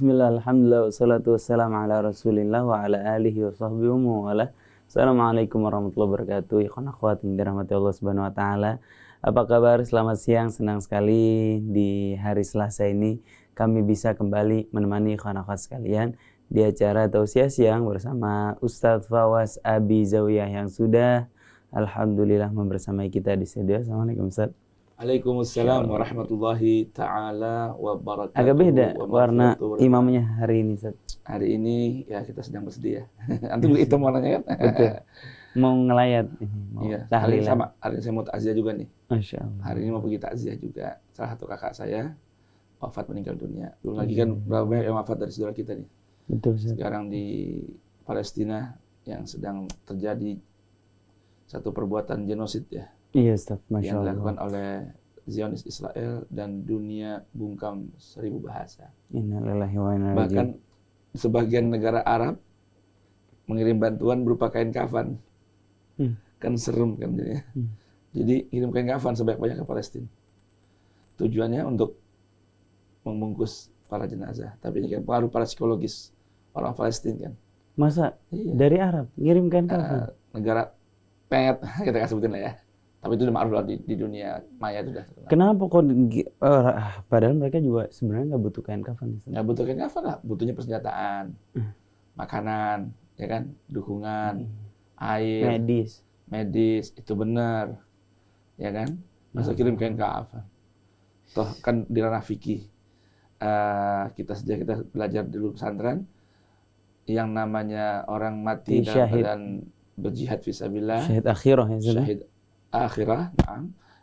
Bismillah, alhamdulillah, wassalatu wassalamu ala rasulillah wa ala alihi wa sahbihi wa wala. Assalamualaikum warahmatullahi wabarakatuh. Ikhwan akhwat yang dirahmati Allah subhanahu wa ta'ala. Apa kabar? Selamat siang, senang sekali di hari Selasa ini kami bisa kembali menemani ikhwan akhwat sekalian di acara Tausiah Siang bersama Ustadz Fawaz Abi Zawiyah yang sudah alhamdulillah membersamai kita di studio. Assalamualaikum Ustadz. Waalaikumsalam warahmatullahi ta'ala wabarakatuh. Agak beda warna imamnya hari ini, Ustaz. Hari ini ya kita sedang bersedih ya. Antum itu mau nanya kan? Betul. Mau ngelayat ini, mau Iya, hari ini tahlilan. sama. Hari ini saya mau takziah juga nih. Masya Allah. Hari ini mau pergi takziah juga. Salah satu kakak saya wafat meninggal dunia. Belum lagi kan berapa banyak yang wafat dari saudara kita nih. Betul, Ustaz. Sekarang di Palestina yang sedang terjadi satu perbuatan genosid ya. Iya, Ustaz. Masya Yang Allah. dilakukan oleh Zionis Israel dan dunia bungkam 1000 bahasa. Innalillahi wa inna ilaihi Bahkan raji'un. sebagian negara Arab mengirim bantuan berupa kain kafan. Kan serem kan jadinya. Jadi kirim kain kafan sebanyak-banyak ke Palestina. Tujuannya untuk membungkus para jenazah. Tapi ini kan pengaruh para psikologis orang Palestina kan. Masa Iya. dari Arab ngirimkan kafan? Negara pet kita nggak sebutin lah ya. Tapi itu udah ma'ruf lah di dunia maya itu udah terkenal. Kenapa kok padahal mereka juga sebenarnya nggak butuh kain kafan, Ustaz. Nggak butuh kain kafan lah, butuhnya persenjataan, makanan, ya kan, dukungan, air, medis, itu benar, ya kan? Masa kirim kain kafan? Toh kan di ranah fikih, kita belajar dulu pesantren, yang namanya orang mati dalam Syahid. keadaan berjihad fisabilillah, Syahid akhirah ya, Ustaz. syahid akhirah,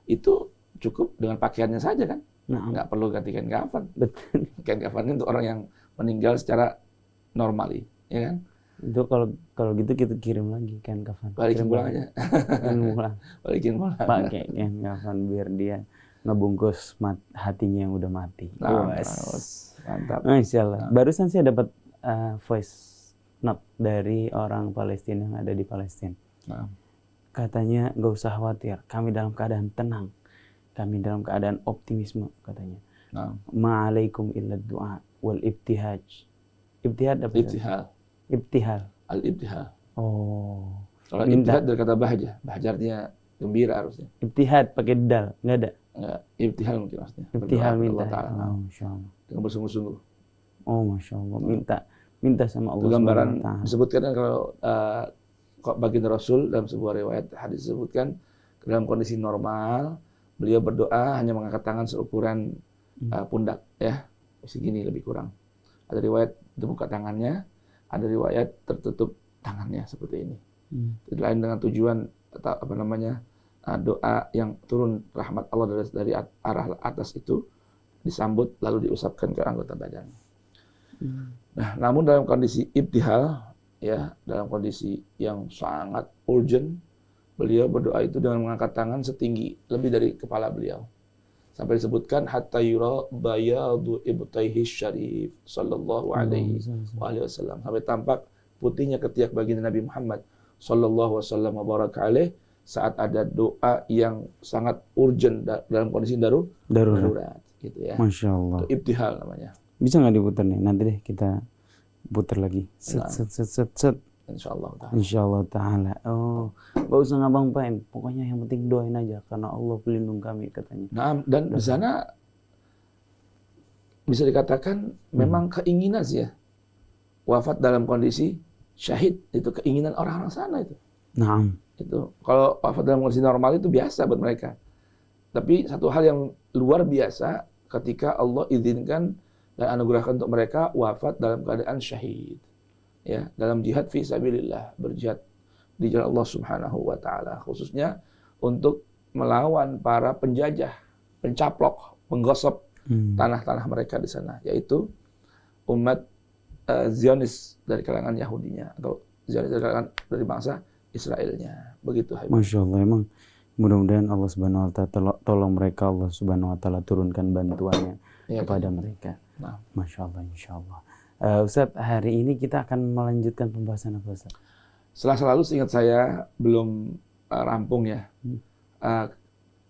itu cukup dengan pakaiannya saja kan? Nah, Nggak perlu ganti kain kafan. betul. Kain kafan untuk orang yang meninggal secara normali, ya kan? Itu kalau gitu kita kirim lagi kain kafan. Balikin Kirim pulang lagi. aja. Kirim pulang. Balikin pulang. Pakai kain kafan biar dia ngebungkus hatinya yang udah mati. Mantap. Masya Allah. Barusan saya dapat voice note dari orang Palestina yang ada di Palestina. Nah. Katanya nggak usah khawatir, kami dalam keadaan tenang, kami dalam keadaan optimisme katanya. Nah. Ma'alaikum illa du'a wal ibtihaj. Ibtihad apa? Ibtihal. Ibtihal. Al-ibtihal. Oh. Kalau Minta. ibtihal dari kata bahja. Bahja artinya gembira harusnya. Ibtihad pakai dal, nggak ada. Enggak, ibtihal mungkin maksudnya. Ibtihal Berdoa minta. kepada Allah Ta'ala. Oh, Masya Allah. Dengan bersungguh-sungguh. Oh, Masya Allah. Minta sama Allah Itu gambaran Subhanahu wa Ta'ala. disebutkan kan kalau baginda Rasul dalam sebuah riwayat hadis disebutkan dalam kondisi normal beliau berdoa hanya mengangkat tangan seukuran pundak ya, segini lebih kurang. Ada riwayat terbuka tangannya, ada riwayat tertutup tangannya seperti ini. Lain dengan tujuan atau apa namanya doa yang turun rahmat Allah dari arah atas itu disambut lalu diusapkan ke anggota badan. Nah, namun dalam kondisi ibtihal ya, dalam kondisi yang sangat urgent, beliau berdoa itu dengan mengangkat tangan setinggi lebih dari kepala beliau. Sampai disebutkan hatta yura bayadu ibtaihi syarif sallallahu alaihi wasallam, sampai tampak putihnya ketiak baginda Nabi Muhammad sallallahu wasallam wa baraka alaih saat ada doa yang sangat urgent dalam kondisi darurat gitu ya. Masya Allah. Itu ibtihal namanya. Bisa nggak diputar nih? Nanti deh kita putar lagi. Set. Insyaallah ta'ala. Insyaallah ta'ala. Oh, nggak usah ngabang-ngapain. Pokoknya yang penting doain aja karena Allah pelindung kami katanya. Nah, dan di sana bisa dikatakan memang keinginan sih ya. Wafat dalam kondisi syahid itu keinginan orang-orang sana itu. Naam. Itu kalau wafat dalam kondisi normal itu biasa buat mereka. Tapi satu hal yang luar biasa ketika Allah izinkan dan anugerahkan untuk mereka wafat dalam keadaan syahid. Ya, dalam jihad fi sabilillah, berjihad di jalan Allah Subhanahu wa taala, khususnya untuk melawan para penjajah, pencaplok, penggosok tanah-tanah mereka di sana, yaitu umat Zionis dari kalangan Yahudinya atau Zionis dari bangsa Israelnya. Begitu. Masya Allah, emang mudah-mudahan Allah Subhanahu wa Ta'ala tolong mereka, Allah Subhanahu wa Ta'ala turunkan bantuannya kepada mereka. Nah. Masya Allah, insya Allah. Ustaz, hari ini kita akan melanjutkan pembahasan apa, Ustaz? Setelah selalu seingat saya belum rampung ya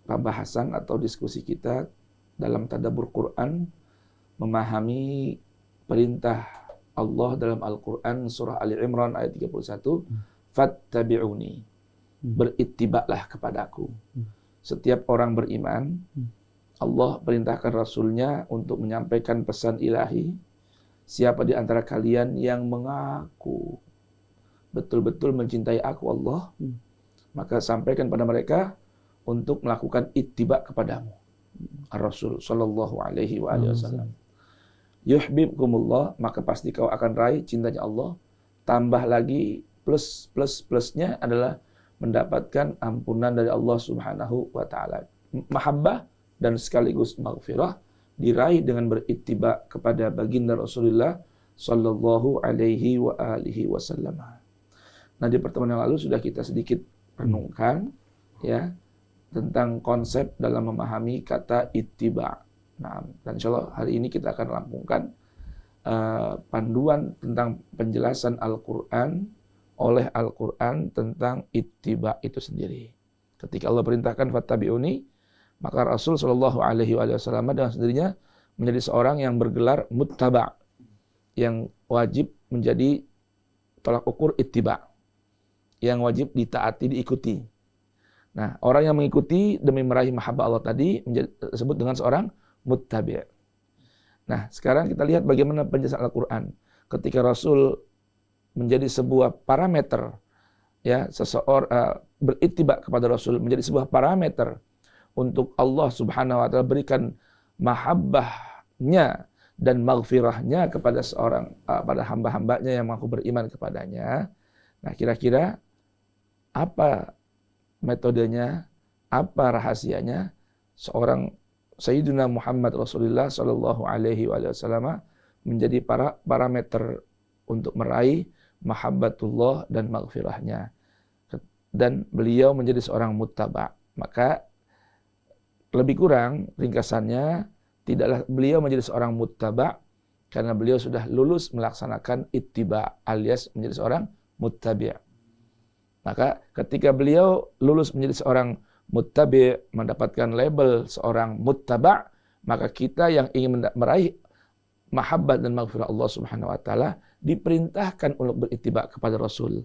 pembahasan atau diskusi kita dalam tadabbur Quran, memahami perintah Allah dalam Al-Quran surah Ali Imran ayat 31, fattabi'uni, berittiba'lah kepadaku. Setiap orang beriman, Allah perintahkan Rasulnya untuk menyampaikan pesan ilahi. Siapa di antara kalian yang mengaku betul-betul mencintai aku Allah, maka sampaikan pada mereka untuk melakukan ittiba kepadamu. Ar-Rasul sallallahu alaihi wasallam. Yuhibbukumullah, maka pasti kau akan raih cintanya Allah. Tambah lagi plusnya adalah mendapatkan ampunan dari Allah Subhanahu wa taala. Mahabbah dan sekaligus maghfirah diraih dengan berittiba kepada baginda Rasulullah sallallahu alaihi wa alihi wasallam. Nah, di pertemuan yang lalu sudah kita sedikit renungkan ya tentang konsep dalam memahami kata ittiba. Nah, dan insyaallah hari ini kita akan rampungkan panduan tentang penjelasan Al-Qur'an oleh Al-Qur'an tentang ittiba itu sendiri. Ketika Allah perintahkan fattabi'uni, maka Rasul sallallahu alaihi wasallam dengan sendirinya menjadi seorang yang bergelar muttaba, yang wajib menjadi tolak ukur ittiba, yang wajib ditaati, diikuti. Nah, orang yang mengikuti demi meraih mahabbah Allah tadi disebut dengan seorang muttabi'. Nah, sekarang kita lihat bagaimana penjelasan Al-Quran. Ketika Rasul menjadi sebuah parameter, ya, seseorang berittiba kepada Rasul menjadi sebuah parameter untuk Allah Subhanahu wa taala berikan mahabbahnya dan maghfirahnya kepada seorang pada hamba-hambanya yang mengaku beriman kepadanya. Nah, kira-kira apa metodenya, apa rahasianya seorang Sayyidina Muhammad Rasulullah sallallahu alaihi wasallam menjadi parameter untuk meraih mahabbatullah dan maghfirahnya, dan beliau menjadi seorang muttaba. Maka lebih kurang ringkasannya, tidaklah beliau menjadi seorang muttaba karena beliau sudah lulus melaksanakan ittiba alias menjadi seorang muttabi'. Maka ketika beliau lulus menjadi seorang muttabi', mendapatkan label seorang muttaba', maka kita yang ingin meraih mahabbat dan maghfirah Allah Subhanahu wa taala diperintahkan untuk berittiba kepada Rasul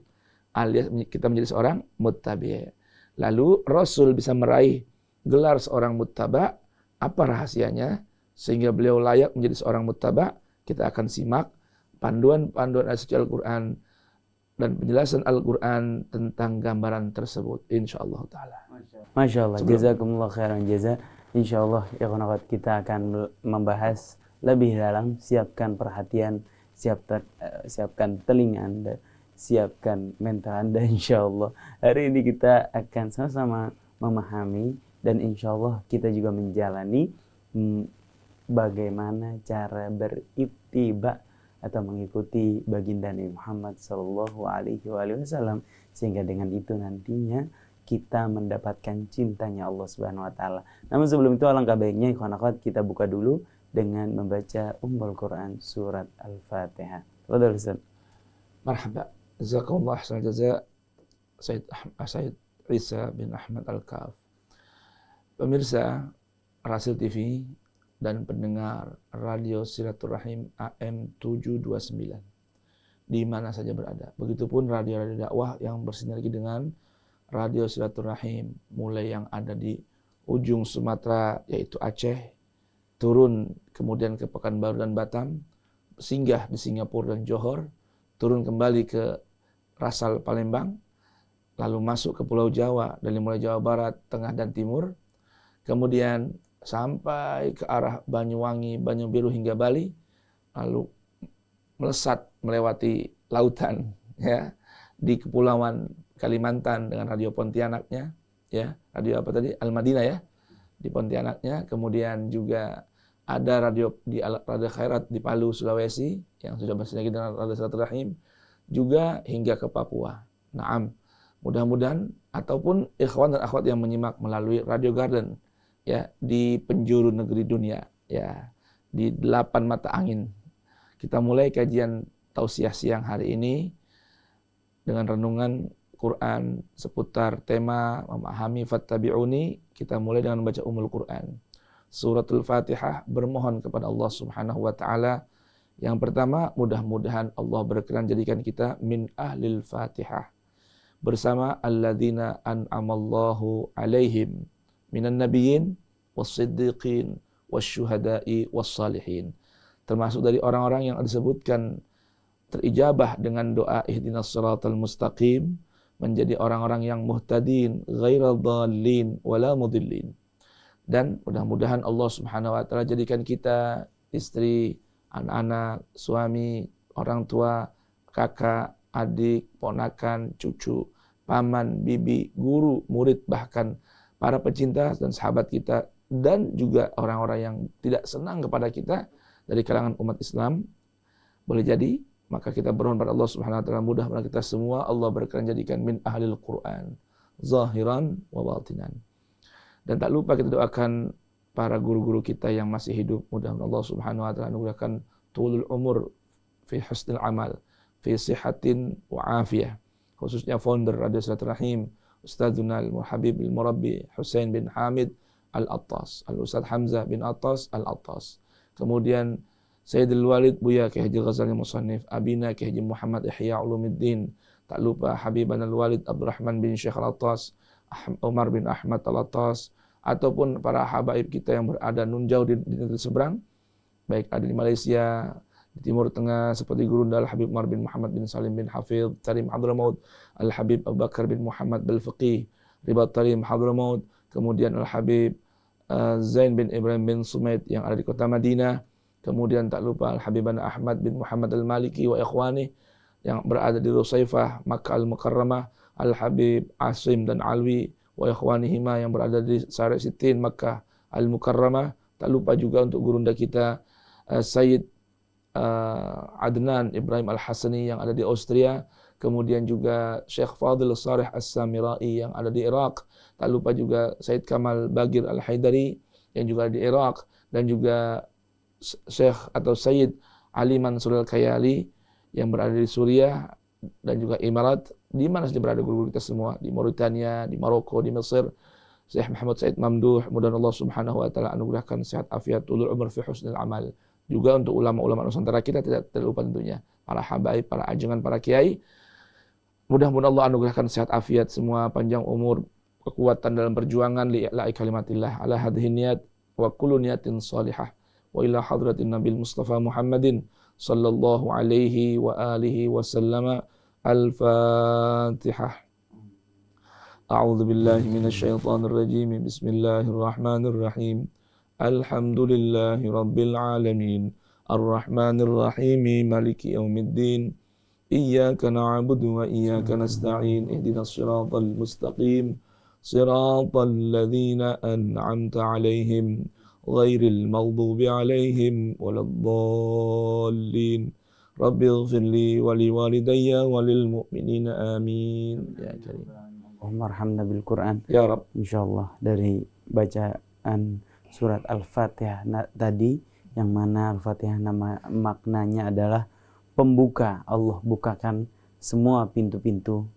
alias kita menjadi seorang muttabi'. Lalu Rasul bisa meraih gelar seorang muttaba', apa rahasianya sehingga beliau layak menjadi seorang muttaba'? Kita akan simak panduan-panduan ayat suci Al-Qur'an dan penjelasan Al-Quran tentang gambaran tersebut, insyaallah ta'ala. Masya Allah, jazakumullah khairan jaza. Insyaallah ya kawan-kawan, kita akan membahas lebih dalam. Siapkan perhatian, siapkan telinga Anda, siapkan mental Anda, insyaallah. Hari ini kita akan sama-sama memahami dan insyaallah kita juga menjalani bagaimana cara berittiba atau mengikuti baginda Nabi Muhammad sallallahu alaihi wasallam, sehingga dengan itu nantinya kita mendapatkan cintanya Allah Subhanahu wa taala. Namun sebelum itu alangkah baiknya ikhwan akhwat kita buka dulu dengan membaca Ummul Quran surat Al-Fatihah. Tafadhal Ustaz. Marhaba. Jazakumullah khairan jaza Sayyid Isa bin Ahmad Al-Kaf. Pemirsa Rasil TV dan pendengar Radio Silaturahim AM 729 di mana saja berada. Begitupun radio-radio dakwah yang bersinergi dengan Radio Silaturahim, mulai yang ada di ujung Sumatera yaitu Aceh, turun kemudian ke Pekanbaru dan Batam, singgah di Singapura dan Johor, turun kembali ke Rasal Palembang, lalu masuk ke Pulau Jawa dari mulai Jawa Barat, Tengah dan Timur, kemudian sampai ke arah Banyuwangi, Banyu-Biru hingga Bali, lalu melesat melewati lautan ya di Kepulauan Kalimantan dengan Radio Pontianaknya ya, radio apa tadi, Al-Madinah ya di Pontianaknya, kemudian juga ada radio Khairat di Palu Sulawesi yang sudah bersinergi dengan Radio Silaturahim, juga hingga ke Papua. Naam, mudah-mudahan ataupun ikhwan dan akhwat yang menyimak melalui Radio Garden ya di penjuru negeri dunia ya, di 8 mata angin. Kita mulai kajian tausiah siang hari ini dengan renungan Quran seputar tema memahami fattabi'uni. Kita mulai dengan membaca Ummul Quran, Suratul Fatihah, bermohon kepada Allah Subhanahu wa taala Yang pertama, mudah-mudahan Allah berkenan jadikan kita min ahlil Fatihah bersama alladzina an'amallahu alaihim minan nabiyyin was-siddiqin wasyuhada'i was-salihin. Termasuk dari orang-orang yang disebutkan terijabah dengan doa ihdinas siratal mustaqim, menjadi orang-orang yang muhtadin, ghairal dhalin wala mudillin. Dan mudah-mudahan Allah Subhanahu wa taala jadikan kita, istri, anak-anak, suami, orang tua, kakak, adik, ponakan, cucu, paman, bibi, guru, murid, bahkan para pecinta dan sahabat kita, dan juga orang-orang yang tidak senang kepada kita dari kalangan umat Islam, boleh jadi, maka kita bermohon pada Allah Subhanahu wa taala, mudah-mudahan kita semua Allah berkenan jadikan min ahlil Quran zahiran wa batinan. Dan tak lupa kita doakan para guru-guru kita yang masih hidup, mudah-mudahan Allah Subhanahu wa taala anugerahkan tulul umur fi husnil amal, fi sihatin wa afiyah. Khususnya founder Radio Silaturahim, Ustadzuna Al-Muhabib Al-Murabbi Husain bin Hamid Al-Attas, Al-Ustadz Hamzah bin Attas Al-Attas. Kemudian Sayyidul Walid Buya Kiai Haji Ghazali Musannif, Abina Kiai Haji Muhammad Ihya Ulumuddin. Tak lupa Habiban Al-Walid Abdurrahman bin Syekh Al-Attas, Umar bin Ahmad Al-Attas, ataupun para habaib kita yang berada nun jauh di negeri seberang, baik ada di Malaysia, di Timur Tengah, seperti Gurunda Al-Habib Umar bin Muhammad bin Salim bin Hafidh Tarim Hadramaut, Al-Habib Abu Bakar bin Muhammad Bil-Faqih Ribat Tarim Hadramaut, kemudian Al-Habib Zain bin Ibrahim bin Sumaid yang ada di kota Madinah, kemudian tak lupa Al-Habibana Ahmad bin Muhammad Al-Maliki wa ikhwani yang berada di Rusaifah, Makkah Al-Mukarramah, Al-Habib Asim dan Alwi wa ikhwanihima yang berada di Sari Sitin, Makkah Al-Mukarramah. Tak lupa juga untuk gurunda kita Sayyid Adnan Ibrahim Al-Hasani yang ada di Austria, kemudian juga Syekh Fadil Sarih As-Samirai yang ada di Iraq. Tak lupa juga Sayyid Kamal Bagir Al-Haidari yang juga ada di Iraq, dan juga Syekh atau Sayyid Ali Mansur Al-Kayali yang berada di Suriah dan juga Emirat. Di mana saja berada guru-guru kita semua, di Mauritania, di Maroko, di Mesir. Syekh Muhammad Said Mamduh, mudah-mudahan Allah Subhanahu wa taala anugerahkan sehat afiat, tulul umur fi husnil amal. Juga untuk ulama-ulama Nusantara kita tidak terlupa tentunya, para habaib, para ajengan, para kiai. Mudah-mudahan Allah anugerahkan sehat afiat semua, panjang umur, kekuatan dalam perjuangan li'la'i kalimatillah ala hadhihi niyat wa kullu niyatin salihah wa ila hadratin Nabil Mustafa Muhammadin sallallahu alaihi wa alihi wa sallama. Al-Fatihah. A'udzu billahi minasy syaithanir rajim. Bismillahirrahmanirrahim. Alhamdulillahi rabbil alamin. Arrahmanir rahim. Maliki yaumiddin. Iyyaka na'budu wa iyyaka nasta'in. Ihdinas siratal mustaqim. Siratal ladzina an'amta 'alaihim ghairil maghdubi 'alaihim waladdallin. Rabbi ighfirli wa liwalidayya wa lil mu'minina amin. Ya karim. Allahumma arhamna bil Quran. Ya Rabb. Insyaallah dari bacaan surat Al-Fatihah tadi, yang mana Al-Fatihah nama maknanya adalah pembuka. Allah bukakan semua pintu-pintu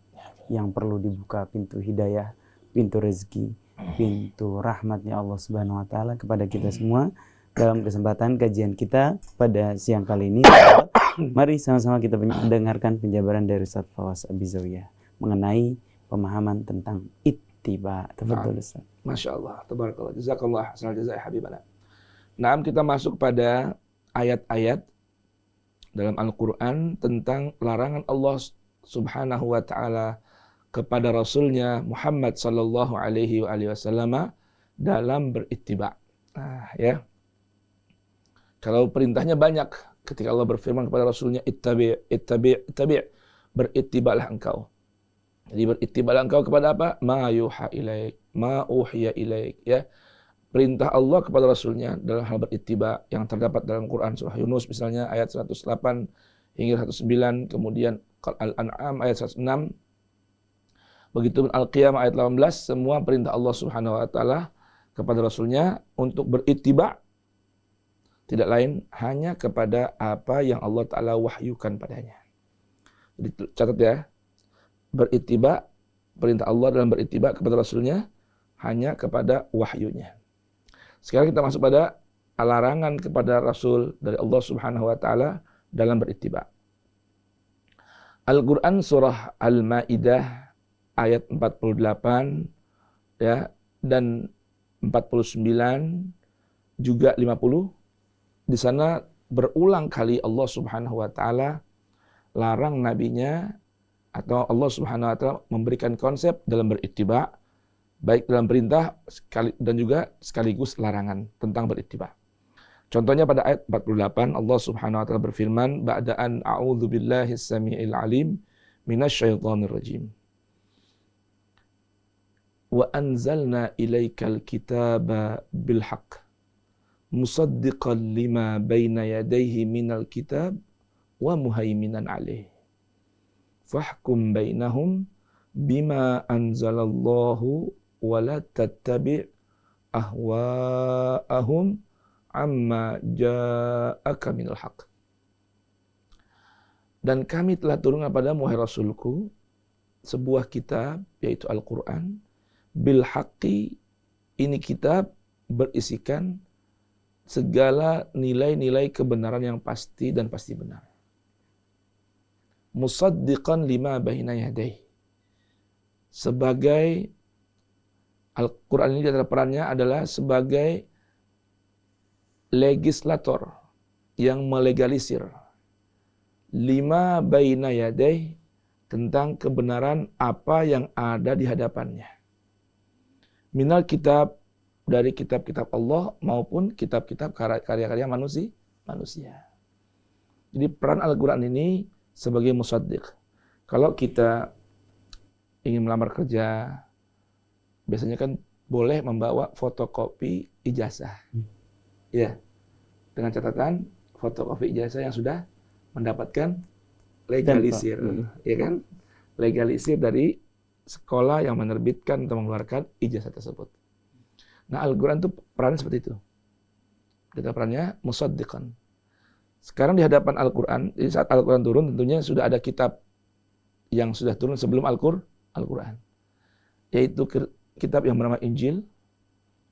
yang perlu dibuka, pintu hidayah, pintu rezeki, pintu rahmatnya Allah Subhanahu wa taala kepada kita semua. Dalam kesempatan kajian kita pada siang kali ini, mari sama-sama kita mendengarkan penjabaran dari Ustaz Fawaz Abizawiyah mengenai pemahaman tentang ittiba. Tafadhol Ustaz. Masya Allah, tabarakallah, jazakallah hasanal jazaa habibana. Nah, kita masuk pada ayat-ayat dalam Al-Quran tentang larangan Allah Subhanahu wa taala kepada Rasulnya Muhammad sallallahu alaihi wasallam dalam berittiba. Nah, ya. Kalau perintahnya banyak, ketika Allah berfirman kepada Rasulnya, ittabi', berittibalah engkau. Jadi berittibalah engkau kepada apa? Ma yuha ilaik, ma uhiya ilaik. Ya. Perintah Allah kepada Rasulnya dalam hal berittiba yang terdapat dalam Quran surah Yunus misalnya ayat 108 hingga 109, kemudian Al-An'am ayat 106, begitu Al-Qiyamah ayat 18, semua perintah Allah Subhanahu wa taala kepada Rasulnya untuk berittiba, tidak lain hanya kepada apa yang Allah Ta'ala wahyukan padanya. Jadi catat ya, berittiba, perintah Allah dalam berittiba kepada Rasulnya hanya kepada wahyunya. Sekarang kita masuk pada larangan kepada Rasul dari Allah Subhanahu wa taala dalam berittiba. Al-Quran surah Al-Ma'idah ayat 48 ya, dan 49 juga 50. Di sana berulang kali Allah Subhanahu wa taala larang nabinya, atau Allah Subhanahu wa taala memberikan konsep dalam berittiba, baik dalam perintah dan juga sekaligus larangan tentang berittiba. Contohnya pada ayat 48 Allah Subhanahu wa taala berfirman, ba'da'an a'udzu billahi as-sami'il 'alim minasyaitonir rajim. Wa anzalna ilaikal kitaba bil haqq musaddiqan lima baina yadayhi minal kitab wa muhaiminan 'alaihi. Fahkum bainahum bima anzalallahu wa la tattabi' ahwa'ahum amma ja'aka minal haqq. Dan kami telah turunkan padamu, wahai Rasulku, sebuah kitab, yaitu Al-Quran, bil haqqi, ini kitab berisikan segala nilai-nilai kebenaran yang pasti dan pasti benar. Musaddiqan lima baina yadayhi. Sebagai Al-Quran ini, di antara perannya adalah sebagai legislator yang melegalisir lima baina yadayhi, tentang kebenaran apa yang ada di hadapannya. Minal kitab, dari kitab-kitab Allah maupun kitab-kitab karya-karya manusia. Jadi peran Al-Quran ini sebagai musaddiq. Kalau kita ingin melamar kerja, biasanya kan boleh membawa fotokopi ijazah. Ya, dengan catatan fotokopi ijazah yang sudah mendapatkan legalisir, ya kan? Legalisir dari sekolah yang menerbitkan atau mengeluarkan ijazah tersebut. Nah, Al-Quran itu perannya seperti itu. Kita perannya musaddiqan. Sekarang di hadapan Al-Quran, di saat Al-Quran turun, tentunya sudah ada kitab yang sudah turun sebelum Al-Quran, yaitu kitab yang bernama Injil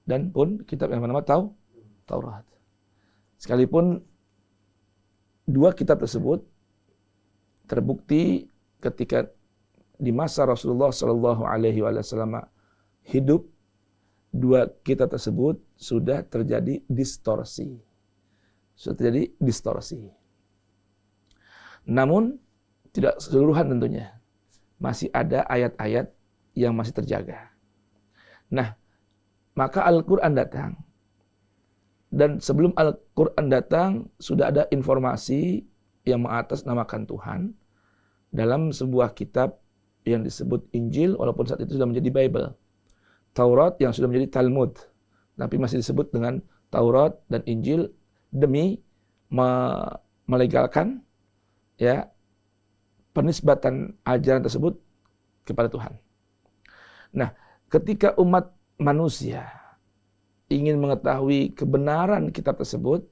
dan pun kitab yang bernama Taurat. Sekalipun dua kitab tersebut terbukti ketika di masa Rasulullah Shallallahu Alaihi Wasallam hidup, dua kitab tersebut sudah terjadi distorsi. Namun tidak keseluruhan tentunya. Masih ada ayat-ayat yang masih terjaga. Nah, maka Al-Quran datang. Dan sebelum Al-Quran datang, sudah ada informasi yang mengatasnamakan Tuhan dalam sebuah kitab yang disebut Injil, walaupun saat itu sudah menjadi Bible. Taurat yang sudah menjadi Talmud, tapi masih disebut dengan Taurat dan Injil demi melegalkan ya penisbatan ajaran tersebut kepada Tuhan. Nah, ketika umat manusia ingin mengetahui kebenaran kitab tersebut,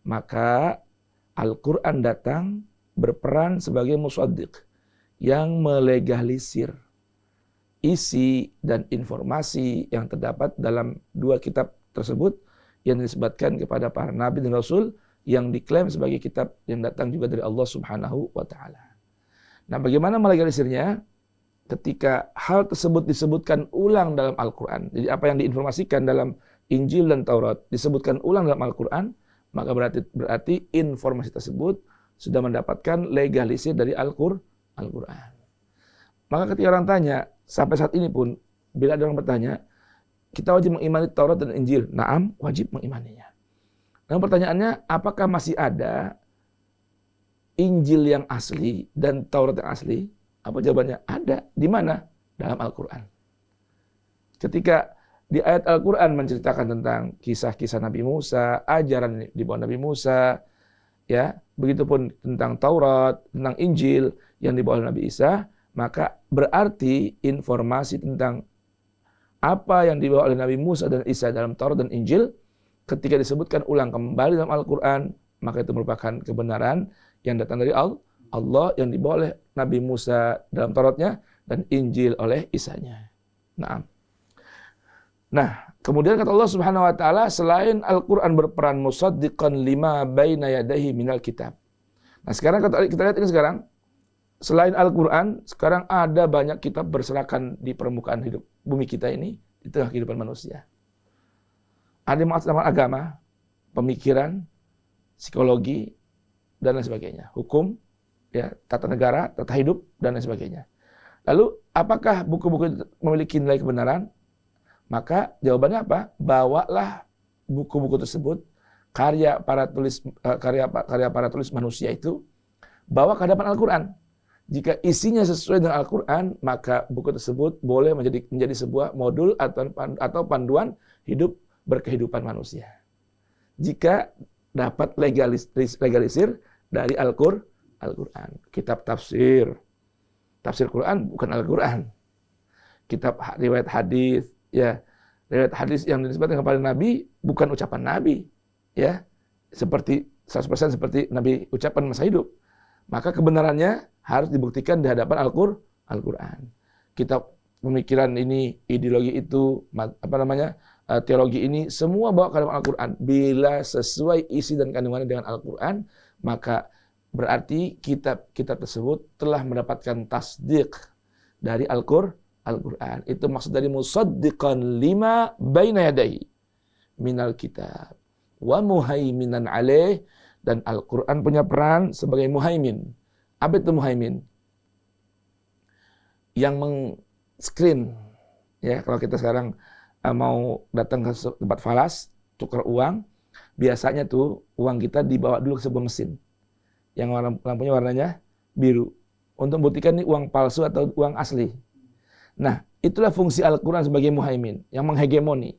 maka Al-Quran datang berperan sebagai musaddiq yang melegalisir isi dan informasi yang terdapat dalam dua kitab tersebut yang disebutkan kepada para nabi dan rasul yang diklaim sebagai kitab yang datang juga dari Allah Subhanahu wa taala. Nah, bagaimana melegalisirnya? Ketika hal tersebut disebutkan ulang dalam Al-Quran, jadi apa yang diinformasikan dalam Injil dan Taurat disebutkan ulang dalam Al-Quran, maka berarti informasi tersebut sudah mendapatkan legalisir dari Al-Quran. Maka ketika orang tanya, sampai saat ini pun, bila ada orang bertanya, kita wajib mengimani Taurat dan Injil. Naam, wajib mengimaninya. Namun pertanyaannya, apakah masih ada Injil yang asli dan Taurat yang asli? Apa jawabannya? Ada. Di mana? Dalam Al-Quran. Ketika di ayat Al-Quran menceritakan tentang kisah-kisah Nabi Musa, ajaran di bawah Nabi Musa, ya, begitupun tentang Taurat, tentang Injil yang dibawa oleh Nabi Isa, maka berarti informasi tentang apa yang dibawa oleh Nabi Musa dan Isa dalam Taurat dan Injil ketika disebutkan ulang kembali dalam Al-Quran, maka itu merupakan kebenaran yang datang dari Allah yang dibawa oleh Nabi Musa dalam Tauratnya dan Injil oleh Isanya. Nah, kemudian kata Allah Subhanahu wa taala, selain Al-Quran berperan musaddiqan lima baina yadayhi minal kitab. Nah sekarang kalau kita lihat ini sekarang, selain Al-Quran, sekarang ada banyak kitab berserakan di permukaan hidup bumi kita ini, di tengah kehidupan manusia. Ada yang mengatasnamakan agama, pemikiran, psikologi, dan lain sebagainya. Hukum, ya, tata negara, tata hidup, dan lain sebagainya. Lalu, apakah buku-buku itu memiliki nilai kebenaran? Maka jawabannya apa? Bawalah buku-buku tersebut, karya para tulis manusia itu, bawa ke hadapan Al-Quran. Jika isinya sesuai dengan Al-Quran, maka buku tersebut boleh menjadi sebuah modul atau panduan hidup berkehidupan manusia. Jika dapat legalisir dari Al-Quran. Kitab tafsir Quran bukan Al-Quran. Kitab riwayat hadis, ya, riwayat hadis yang disebutkan kepada Nabi bukan ucapan Nabi, ya, seperti 100% seperti Nabi ucapan masa hidup. Maka kebenarannya harus dibuktikan di hadapan Al-Quran. Kitab pemikiran ini, ideologi itu, teologi ini, semua bawa ke hadapan Al-Quran. Bila sesuai isi dan kandungannya dengan Al-Quran, maka berarti kitab tersebut telah mendapatkan tasdik dari Al-Quran. Itu maksud dari musaddiqan lima baina yadayhi minal kitab wa muhaiminan alaih. Dan Al-Quran punya peran sebagai muhaimin. Apa itu muhaimin? Yang meng-screen. Ya, kalau kita sekarang mau datang ke tempat falas, tukar uang, biasanya tuh uang kita dibawa dulu ke sebuah mesin. Yang lampunya warnanya biru. Untuk membuktikan ini uang palsu atau uang asli. Nah, itulah fungsi Al-Quran sebagai muhaimin. Yang menghegemoni.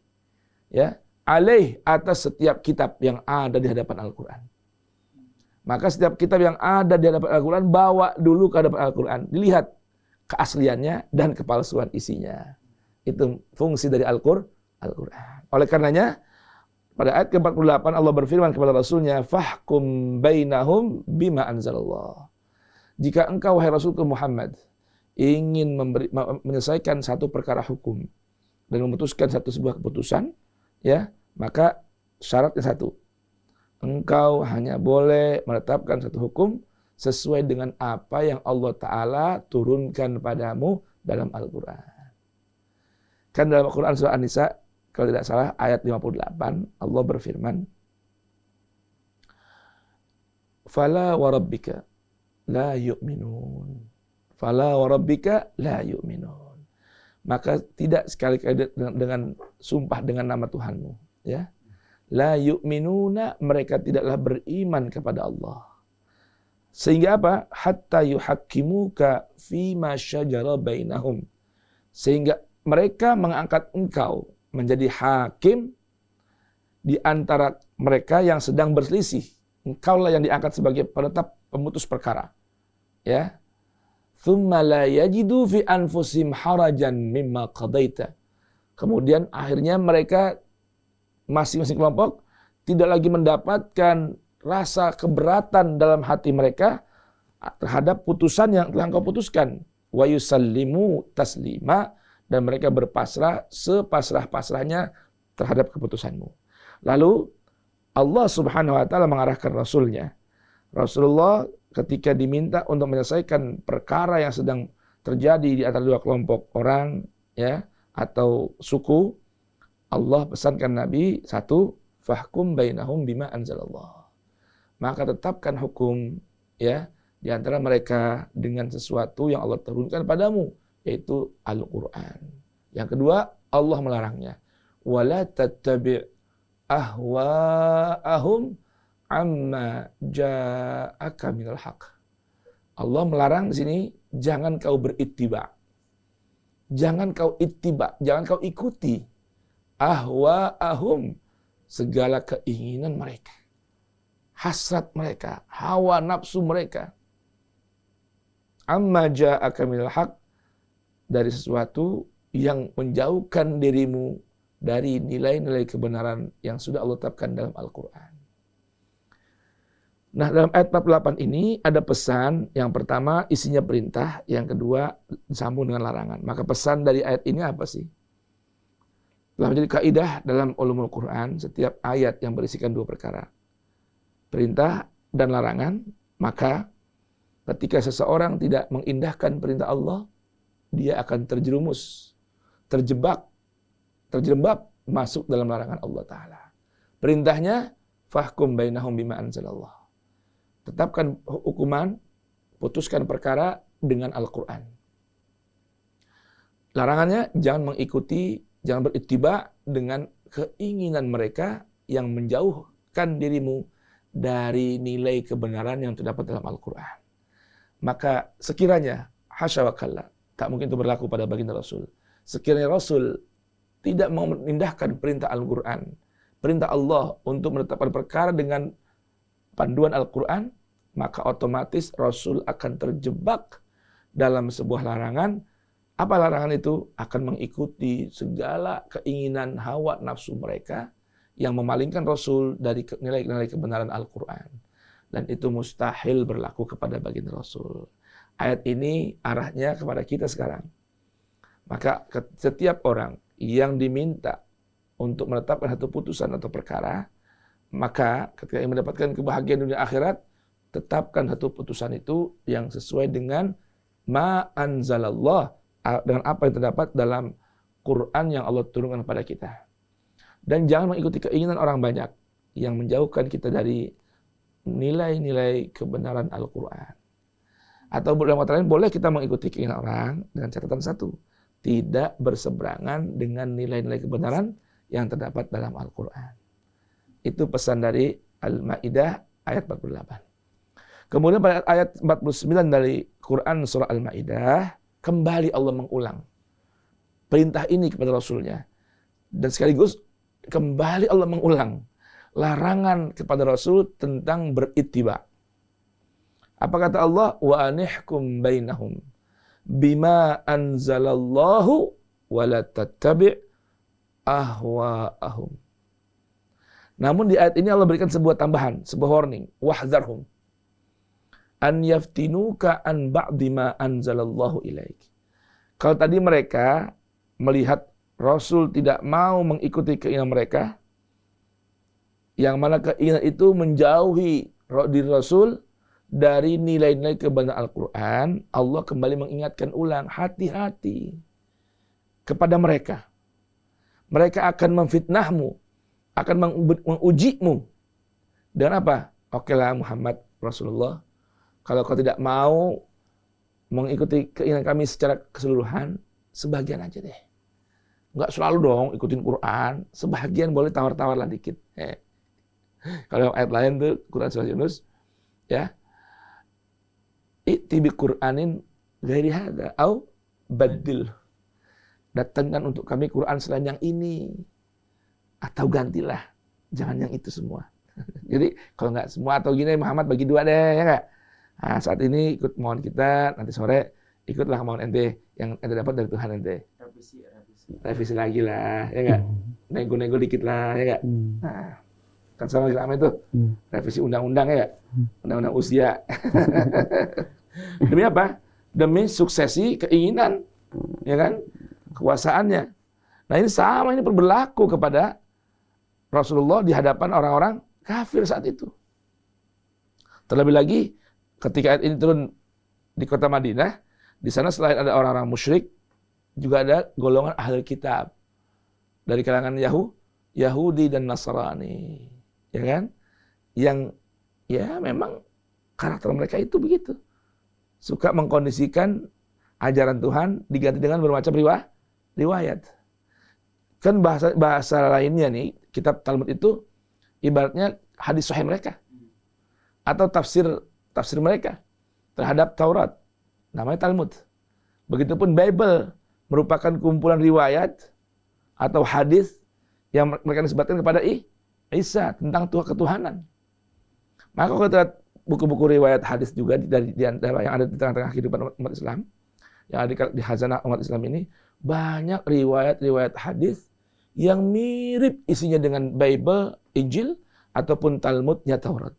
Ya, alaih atas setiap kitab yang ada di hadapan Al-Quran. Maka setiap kitab yang ada di hadapan Al-Quran, bawa dulu ke hadapan Al-Quran. Dilihat keasliannya dan kepalsuan isinya. Itu fungsi dari Al-Quran. Oleh karenanya, pada ayat ke-48 Allah berfirman kepada Rasulnya, fahkum bainahum bima anzalallah. Jika engkau, wahai Rasulku Muhammad, ingin menyelesaikan satu perkara hukum dan memutuskan sebuah keputusan, ya, maka syaratnya satu. Engkau hanya boleh menetapkan satu hukum sesuai dengan apa yang Allah Ta'ala turunkan padamu dalam Al-Quran. Kan dalam Al-Quran surah An-Nisa, kalau tidak salah ayat 58, Allah berfirman, Fala warabbika la yu'minun. Fala warabbika la yu'minun. Maka tidak sekali-kali dengan sumpah dengan nama Tuhanmu, ya. La yu'minuna, mereka tidaklah beriman kepada Allah. Sehingga apa? Hatta yuhakkimuka fima syajara bainahum. Sehingga mereka mengangkat engkau menjadi hakim di antara mereka yang sedang berselisih. Engkaulah yang diangkat sebagai penetap pemutus perkara. Ya. Thumma la yajidu fi anfusihim harajan mimma qadaita. Kemudian akhirnya mereka masing-masing kelompok tidak lagi mendapatkan rasa keberatan dalam hati mereka terhadap putusan yang telah engkau putuskan. Wa yusallimu taslima, dan mereka berpasrah sepasrah-pasrahnya terhadap keputusanmu. Lalu Allah Subhanahu wa taala mengarahkan Rasulnya. Rasulullah ketika diminta untuk menyelesaikan perkara yang sedang terjadi di antara dua kelompok orang, ya, atau suku, Allah pesankan Nabi, satu, fahkum bainahum bima anzalallah. Maka tetapkan hukum, ya, di antara mereka dengan sesuatu yang Allah turunkan padamu, yaitu Al-Quran. Yang kedua, Allah melarangnya. Wala tattabi' ahwa'ahum amma ja'aka minal haq. Allah melarang di sini, jangan kau berittiba. Jangan kau ittiba, jangan kau ikuti ahwa'ahum, segala keinginan mereka, hasrat mereka, hawa nafsu mereka. Amma ja'aka minal haq, dari sesuatu yang menjauhkan dirimu dari nilai-nilai kebenaran yang sudah Allah tetapkan dalam Al-Quran. Nah, dalam ayat 48 ini ada pesan. Yang pertama isinya perintah, yang kedua disambung dengan larangan. Maka pesan dari ayat ini apa sih? Telah menjadi kaidah dalam ulumul Quran, setiap ayat yang berisikan dua perkara, perintah dan larangan, Maka ketika seseorang tidak mengindahkan perintah Allah, dia akan terjerumus, terjerembab masuk dalam larangan Allah Ta'ala. Perintahnya, fahkum bainahum bima anzalallah. Tetapkan hukuman, putuskan perkara dengan Al-Quran. Larangannya, jangan berittiba dengan keinginan mereka yang menjauhkan dirimu dari nilai kebenaran yang terdapat dalam Al-Quran. Maka sekiranya, hasya wa kalla, tak mungkin itu berlaku pada baginda Rasul. Sekiranya Rasul tidak mau menindahkan perintah Al-Quran, perintah Allah untuk menetapkan perkara dengan panduan Al-Quran, maka otomatis Rasul akan terjebak dalam sebuah larangan. Apa larangan itu? Akan mengikuti segala keinginan hawa nafsu mereka yang memalingkan Rasul dari nilai-nilai kebenaran Al-Quran. Dan itu mustahil berlaku kepada baginda Rasul. Ayat ini arahnya kepada kita sekarang. Maka setiap orang yang diminta untuk menetapkan satu putusan atau perkara, maka ketika ingin mendapatkan kebahagiaan dunia akhirat, tetapkan satu putusan itu yang sesuai dengan ma anzalallah, dengan apa yang terdapat dalam Quran yang Allah turunkan kepada kita. Dan jangan mengikuti keinginan orang banyak yang menjauhkan kita dari nilai-nilai kebenaran Al-Quran. Atau dalam kata lain, boleh kita mengikuti keinginan orang dengan catatan satu, tidak berseberangan dengan nilai-nilai kebenaran yang terdapat dalam Al-Quran. Itu pesan dari Al-Ma'idah ayat 48. Kemudian pada ayat 49 dari Quran surah Al-Ma'idah, kembali Allah mengulang perintah ini kepada Rasulnya. Dan sekaligus kembali Allah mengulang larangan kepada Rasul tentang berittiba. Apa kata Allah? Wa anihkum bainahum bima anzalallahu wa la tattabi' ahwa'ahum. Namun di ayat ini Allah berikan sebuah tambahan, sebuah warning. Wahdzarhum an yaftinuka an ba'di ma anzalallahu ilaik. Kalau tadi mereka melihat Rasul tidak mau mengikuti keinginan mereka, yang mana keinginan itu menjauhi diri Rasul dari nilai-nilai kebenaran Al-Quran, Allah kembali mengingatkan ulang, hati-hati kepada mereka. Mereka akan memfitnahmu, akan mengujimu. Dan apa? Okelah Muhammad Rasulullah, kalau kau tidak mau mengikuti keinginan kami secara keseluruhan, sebagian aja deh. Enggak selalu dong ikutin Quran, sebagian boleh tawar-tawar lah dikit. Kalau ayat lain tuh Quran surah Yunus, ya, i'ti bi Qur'anin ghairi hadza au badil. Datangkan untuk kami Quran selain yang ini, atau gantilah, jangan yang itu semua. Jadi kalau nggak semua atau gini, Muhammad bagi dua deh, ya nggak? Nah, saat ini ikut mohon kita, nanti sore ikutlah mohon ente yang ente dapat dari Tuhan ente. Revisi lagi lah, ya nggak? Nego-nego dikit lah, ya nggak? Nah, kan sama ramai tuh, revisi undang-undang ya, undang-undang usia. Demi apa? Demi suksesi keinginan, ya kan? Kekuasaannya. Nah ini sama, ini berlaku kepada Rasulullah di hadapan orang-orang kafir saat itu. Terlebih lagi ketika ayat ini turun di kota Madinah, di sana selain ada orang-orang musyrik, juga ada golongan ahli kitab dari kalangan Yahudi dan Nasrani, ya kan? Yang ya memang karakter mereka itu begitu, suka mengkondisikan ajaran Tuhan diganti dengan bermacam riwayat. Kan bahasa lainnya nih, kitab Talmud itu ibaratnya hadis sahih mereka atau tafsir mereka terhadap Taurat, namanya Talmud. Begitupun Bible merupakan kumpulan riwayat atau hadis yang mereka nisbatkan kepada Isa tentang ketuhanan. Maka kalau kita lihat buku-buku riwayat hadis juga di antara yang ada di tengah-tengah kehidupan umat Islam, yang ada di khazanah umat Islam ini, banyak riwayat-riwayat hadis yang mirip isinya dengan Bible, Injil, ataupun Talmudnya Taurat.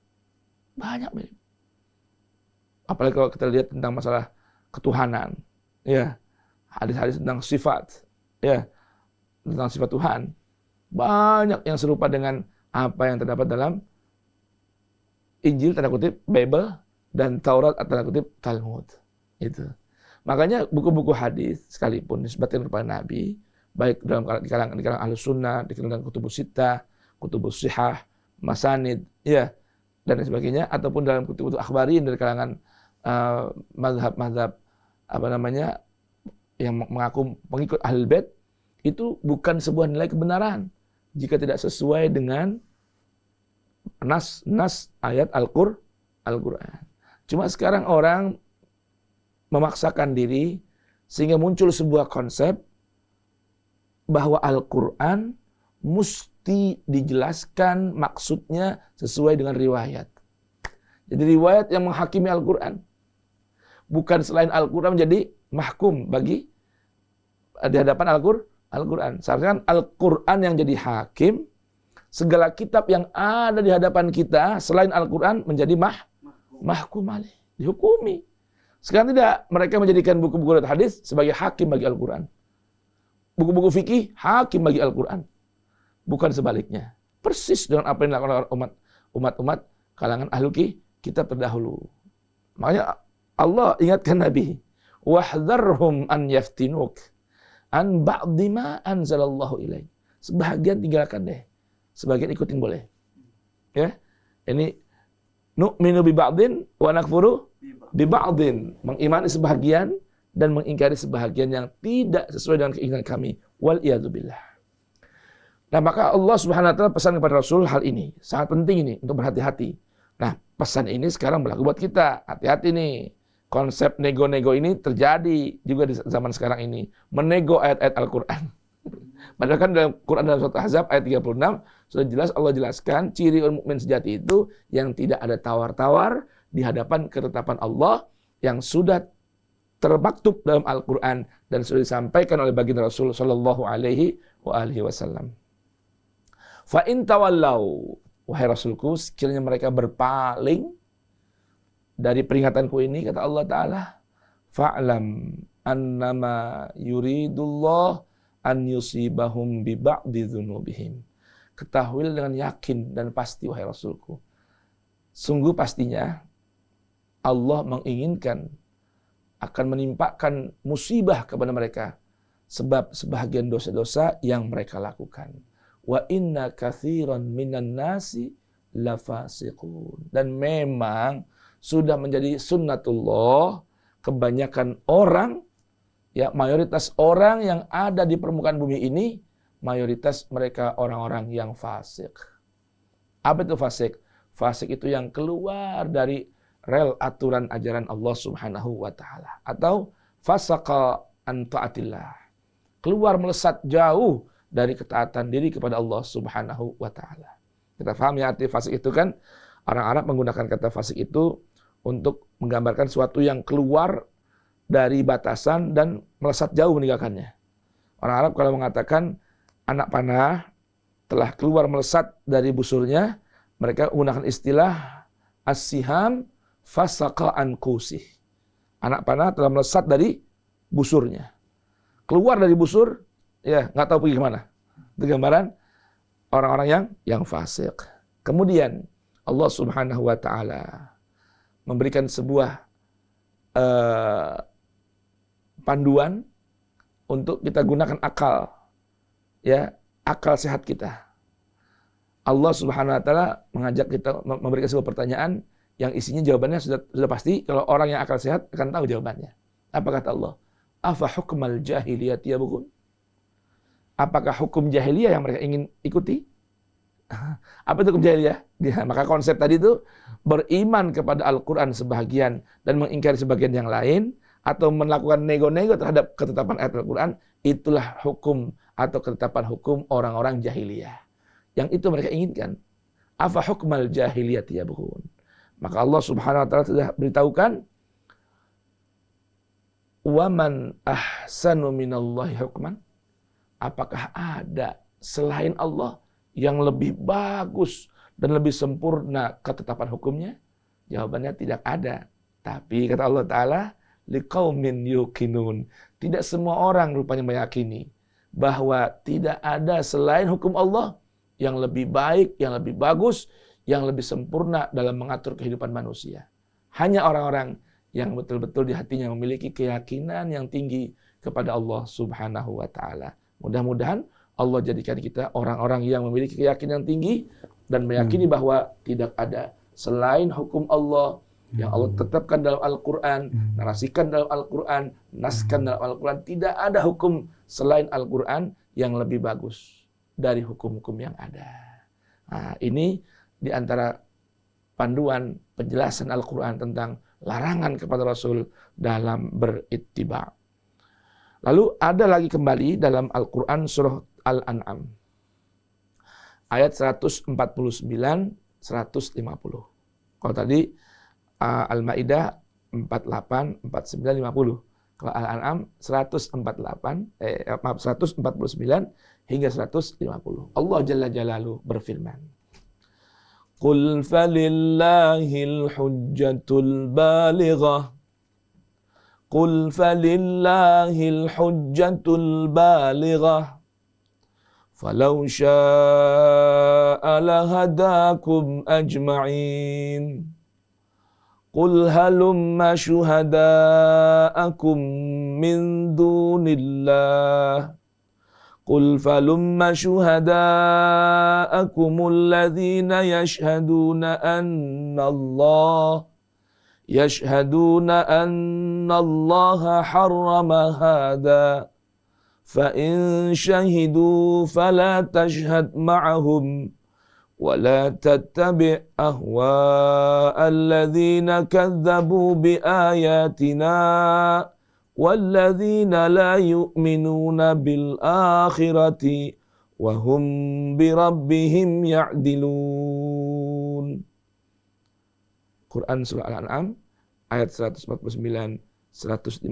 Banyak mirip. Apalagi kalau kita lihat tentang masalah ketuhanan, ya, hadis-hadis tentang sifat, ya, tentang sifat Tuhan, banyak yang serupa dengan apa yang terdapat dalam Injil, tanda kutip, Bible, dan Taurat atau tanda kutip Talmud. Itu. Makanya buku-buku hadis sekalipun disebutkan kepada Nabi, baik di kalangan Ahlus Sunnah, di kalangan Kutubus Sittah, Kutubus Sihah, Masanid, ya, dan sebagainya, ataupun dalam kutub-kutub akhbarin dari kalangan mazhab-mazhab yang mengaku pengikut Ahlul Bait, itu bukan sebuah nilai kebenaran jika tidak sesuai dengan nas ayat Al-Qur'an. Cuma sekarang orang memaksakan diri sehingga muncul sebuah konsep bahwa Al-Qur'an mesti dijelaskan maksudnya sesuai dengan riwayat. Jadi riwayat yang menghakimi Al-Qur'an. Bukan selain Al-Qur'an menjadi mahkum bagi di hadapan Al-Qur'an. Seharusnya kan Al-Qur'an yang jadi hakim, segala kitab yang ada di hadapan kita selain Al-Qur'an menjadi mahkum alaih, dihukumi. Sekarang tidak, mereka menjadikan buku-buku hadis sebagai hakim bagi Al-Qur'an. Buku-buku fikih hakim bagi Al-Qur'an. Bukan sebaliknya. Persis dengan apa yang dilakukan oleh umat-umat kalangan ahlu kitab terdahulu. Makanya Allah ingatkan Nabi, wahdharhum an yaftinuk an ba'di ma anzalallahu ilaih. Sebahagian tinggalkan deh, sebagian ikutin boleh. Ya, ini nu'minu bi ba'din wa nakfuru bi ba'din, mengimani sebahagian dan mengingkari sebahagian yang tidak sesuai dengan keinginan kami. Wal iyadzubillah. Nah, maka Allah Subhanahu wa taala pesan kepada Rasul hal ini. Sangat penting ini untuk berhati-hati. Nah, pesan ini sekarang berlaku buat kita. Hati-hati nih. Konsep nego-nego ini terjadi juga di zaman sekarang ini. Menego ayat-ayat Al-Qur'an. Padahal kan dalam Quran dalam surat Ahzab ayat 36 sudah jelas Allah jelaskan ciri orang mukmin sejati itu yang tidak ada tawar-tawar di hadapan ketetapan Allah yang sudah termaktub dalam Al-Qur'an dan sudah disampaikan oleh baginda Rasul sallallahu alaihi wasallam. Fa in tawallau, wahai Rasulku, sekiranya mereka berpaling dari peringatanku ini, kata Allah Ta'ala, fa'lam annama yuridullah an yusibahum bi ba'di dzunubihim. Ketahuilah dengan yakin dan pasti, wahai Rasulku, sungguh pastinya Allah menginginkan akan menimpakan musibah kepada mereka sebab sebahagian dosa-dosa yang mereka lakukan. Wa inna katsiran minan nasi lafasiqun. Dan memang sudah menjadi sunnatullah kebanyakan orang, ya mayoritas orang yang ada di permukaan bumi ini, mayoritas mereka orang-orang yang fasik. Apa itu fasik? Fasik itu yang keluar dari rel aturan ajaran Allah Subhanahu wa taala, atau fasaqa an taatillah. Keluar melesat jauh dari ketaatan diri kepada Allah Subhanahu wa taala. Kita paham ya arti fasik itu kan, orang Arab menggunakan kata fasik itu untuk menggambarkan sesuatu yang keluar dari batasan dan melesat jauh meninggalkannya. Orang Arab kalau mengatakan anak panah telah keluar melesat dari busurnya, mereka menggunakan istilah as-siham fasaqa an qusih. Anak panah telah melesat dari busurnya. Keluar dari busur, ya nggak tahu pergi kemana. Itu gambaran orang-orang yang fasik. Kemudian Allah Subhanahu wa taala memberikan sebuah panduan untuk kita gunakan akal, ya, akal sehat kita. Allah Subhanahu wa taala mengajak kita memberikan sebuah pertanyaan yang isinya jawabannya sudah pasti. Kalau orang yang akal sehat akan tahu jawabannya. Apa kata Allah? Afa hukmal jahiliyati yabghun? Apakah hukum jahiliyah yang mereka ingin ikuti? Apa itu hukum jahiliyah? Maka konsep tadi itu beriman kepada Al-Quran sebahagian dan mengingkari sebagian yang lain, atau melakukan nego-nego terhadap ketetapan ayat Al-Quran, itulah hukum atau ketetapan hukum orang-orang jahiliyah. Yang itu mereka inginkan. Afa hukmal jahiliyati yabghun? Maka Allah Subhanahu wa taala sudah beritahukan, wa man ahsanu minallahi hukman? Apakah ada selain Allah yang lebih bagus dan lebih sempurna ketetapan hukumnya? Jawabannya tidak ada. Tapi kata Allah Ta'ala, liqaumin yuqinun. Tidak semua orang rupanya meyakini bahwa tidak ada selain hukum Allah yang lebih baik, yang lebih bagus, yang lebih sempurna dalam mengatur kehidupan manusia. hanya orang-orang yang betul-betul di hatinya memiliki keyakinan yang tinggi kepada Allah Subhanahu wa taala. Mudah-mudahan Allah jadikan kita orang-orang yang memiliki keyakinan tinggi dan meyakini bahwa tidak ada selain hukum Allah yang Allah tetapkan dalam Al-Qur'an, narasikan dalam Al-Qur'an, naskan dalam Al-Qur'an. Tidak ada hukum selain Al-Qur'an yang lebih bagus dari hukum-hukum yang ada. Nah, ini di antara panduan penjelasan Al-Qur'an tentang larangan kepada Rasul dalam berittiba. Lalu ada lagi kembali dalam Al-Qur'an surah Al-An'am ayat 149 150. Kalau tadi Al-Maidah 48 49 50. Kalau Al-An'am 149 hingga 150. Allah Jalla Jalaluhu berfirman, Qul falillahil hujjatul balighah. Qul falillahil hujjatul balighah. Falau sya'a lahadakum ajma'in. Qul halumma syuhada'akum min dunillah. Qul falumma syuhada'akumul ladzina yashhaduna annallaha harrama hadha. Fa in syahidu fala tashhad ma'ahum. ولا تتبع أهواء الذين كذبوا بآياتنا والذين لا يؤمنون بالآخرة وهم بربهم يعدلون. Quran surah Al-An'am ayat 149 150.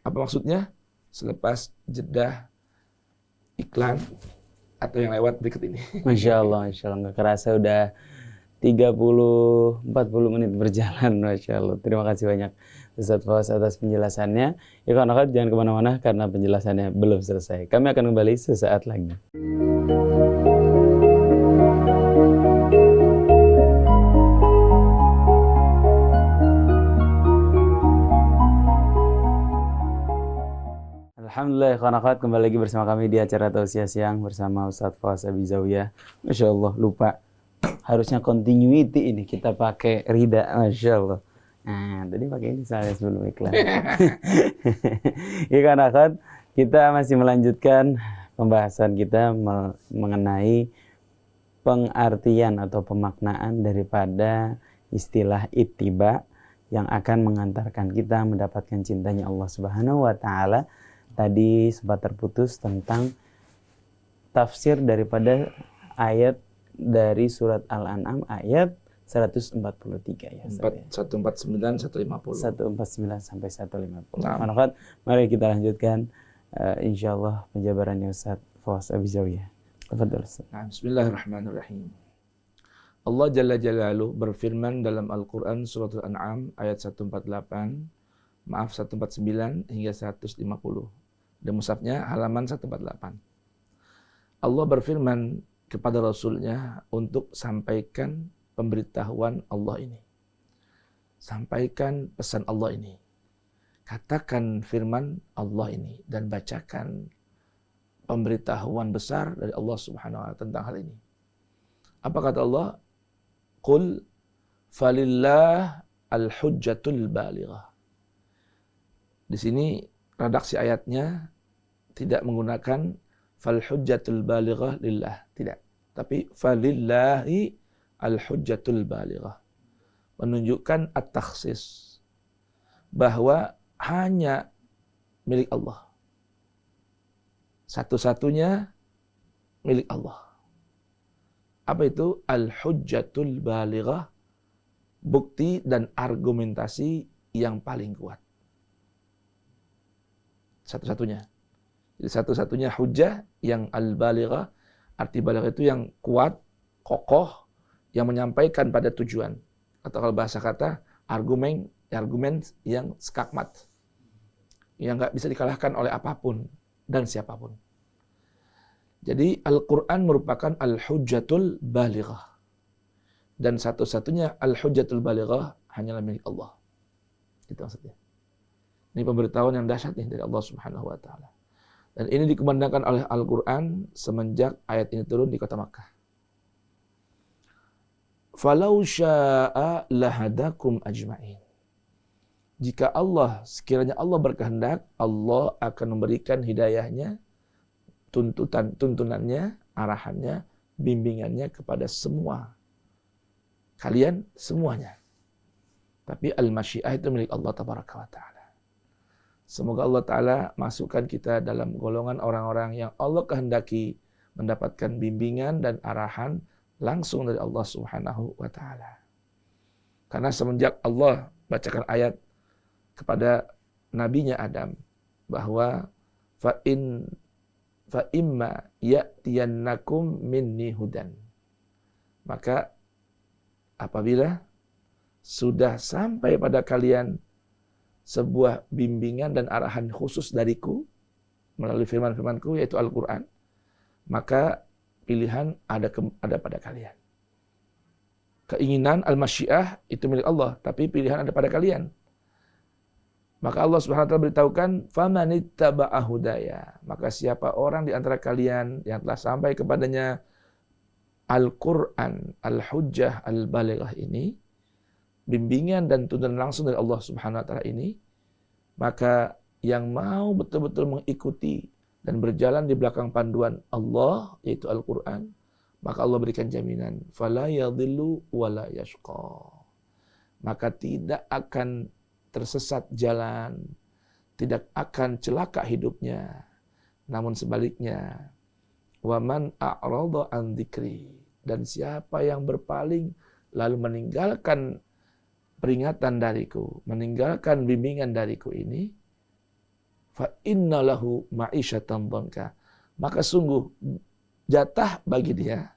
Apa maksudnya? Selepas jeda iklan atau yang lewat berikut ini. Masya Allah, nggak kerasa udah 30-40 menit berjalan, Masya Allah. Terima kasih banyak Ustadz Fawaz atas penjelasannya. Ya kawan-kawan jangan kemana-mana karena penjelasannya belum selesai. Kami akan kembali sesaat lagi. Alhamdulillah, kawan-kawan kembali lagi bersama kami di acara Tausiah Siang bersama Ustadz Fawaz Abizawiyah. Masya Allah, lupa. Harusnya continuity ini kita pakai rida, Masya Allah. Nah, tadi pakai ini saya sebelum iklan. Ya kawan-kawan, kita masih melanjutkan pembahasan kita mengenai pengartian atau pemaknaan daripada istilah ittiba yang akan mengantarkan kita mendapatkan cintanya Allah Subhanahu wa taala. Tadi sempat terputus tentang tafsir daripada ayat dari surat Al-An'am ayat 143 ya. 149 150. 149 sampai 150. Nah. Mari kita lanjutkan insyaallah penjabarannya Ustaz Fawaz Abizawiyah. Tafadhol Ustaz. Nah, bismillahirrahmanirrahim. Allah Jalla Jalaluhu berfirman dalam Al-Qur'an surat Al-An'am ayat 149 hingga 150. Dan mushafnya halaman 148. Allah berfirman kepada Rasulnya untuk sampaikan pemberitahuan Allah ini. Sampaikan pesan Allah ini. Katakan firman Allah ini dan bacakan pemberitahuan besar dari Allah Subhanahu wa taala tentang hal ini. Apa kata Allah? Qul falillah al-hujjatul balighah. Di sini redaksi ayatnya tidak menggunakan fal hujjatul balighah lillah, tidak. Tapi falillahi al hujjatul balighah. Menunjukkan at-takhsis bahwa hanya milik Allah. Satu-satunya milik Allah. Apa itu al hujjatul balighah? Bukti dan argumentasi yang paling kuat. Satu-satunya. Jadi satu-satunya hujjah yang al-balighah, arti balighah itu yang kuat, kokoh, yang menyampaikan pada tujuan. Atau kalau bahasa kata, argumen yang skakmat. Yang nggak bisa dikalahkan oleh apapun dan siapapun. Jadi Al-Quran merupakan al-hujjatul balighah. Dan satu-satunya al-hujjatul balighah hanyalah milik Allah. Itu maksudnya. Ini pemberitahuan yang dahsyat nih dari Allah Subhanahu wa taala. Dan ini dikumandangkan oleh Al-Qur'an semenjak ayat ini turun di kota Makkah. Falau syaa'a lahadakum ajma'in. Jika Allah, sekiranya Allah berkehendak, Allah akan memberikan hidayahnya, tuntunannya, arahannya, bimbingannya kepada semua. Kalian semuanya. Tapi al-masyiah itu milik Allah tabaraka wa ta'ala. Semoga Allah Ta'ala masukkan kita dalam golongan orang-orang yang Allah kehendaki mendapatkan bimbingan dan arahan langsung dari Allah Subhanahu wa Ta'ala. Karena semenjak Allah bacakan ayat kepada nabinya Adam bahwa fa imma ya'tiyannakum minni hudan. Maka apabila sudah sampai pada kalian sebuah bimbingan dan arahan khusus dariku melalui firman-firmanku yaitu Al-Quran, maka pilihan ada pada kalian. Keinginan al-masyiah itu milik Allah, tapi pilihan ada pada kalian. Maka Allah Subhanahu wa taala beritahukan, "Famanittaba'a hudaya." Maka siapa orang di antara kalian yang telah sampai kepadanya Al-Quran, Al-Hujjah, Al-Balighah ini, bimbingan dan tuntunan langsung dari Allah Subhanahu wa taala ini, maka yang mau betul-betul mengikuti dan berjalan di belakang panduan Allah yaitu Al-Qur'an, maka Allah berikan jaminan, fala yadhillu wala yashqa. Maka tidak akan tersesat jalan, tidak akan celaka hidupnya. Namun sebaliknya, wa man a'rada an dzikri, dan siapa yang berpaling lalu meninggalkan peringatan dariku, meninggalkan bimbingan dariku ini, fa inna lahu ma'isyatan dhanka, maka sungguh jatah bagi dia,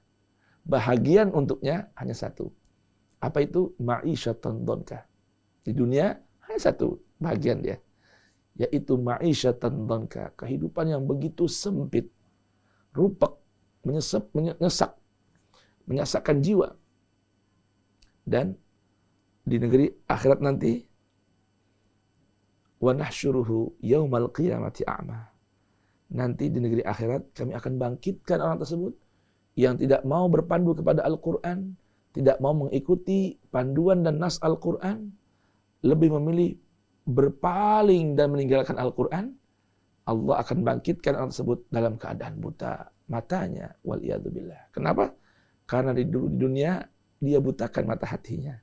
bahagian untuknya hanya satu. Apa itu? Ma'isyatan dhanka. Di dunia hanya satu bahagian dia, yaitu ma'isyatan dhanka, kehidupan yang begitu sempit, rupek, menyesakkan jiwa. Dan di negeri akhirat nanti, wa nahsyuruhu yaumal qiyamati a'ma. Nanti di negeri akhirat kami akan bangkitkan orang tersebut yang tidak mau berpandu kepada Al-Qur'an, tidak mau mengikuti panduan dan nas Al-Qur'an, lebih memilih berpaling dan meninggalkan Al-Qur'an. Allah akan bangkitkan orang tersebut dalam keadaan buta matanya, wal iyadzubillah. Kenapa? Karena di dunia dia butakan mata hatinya.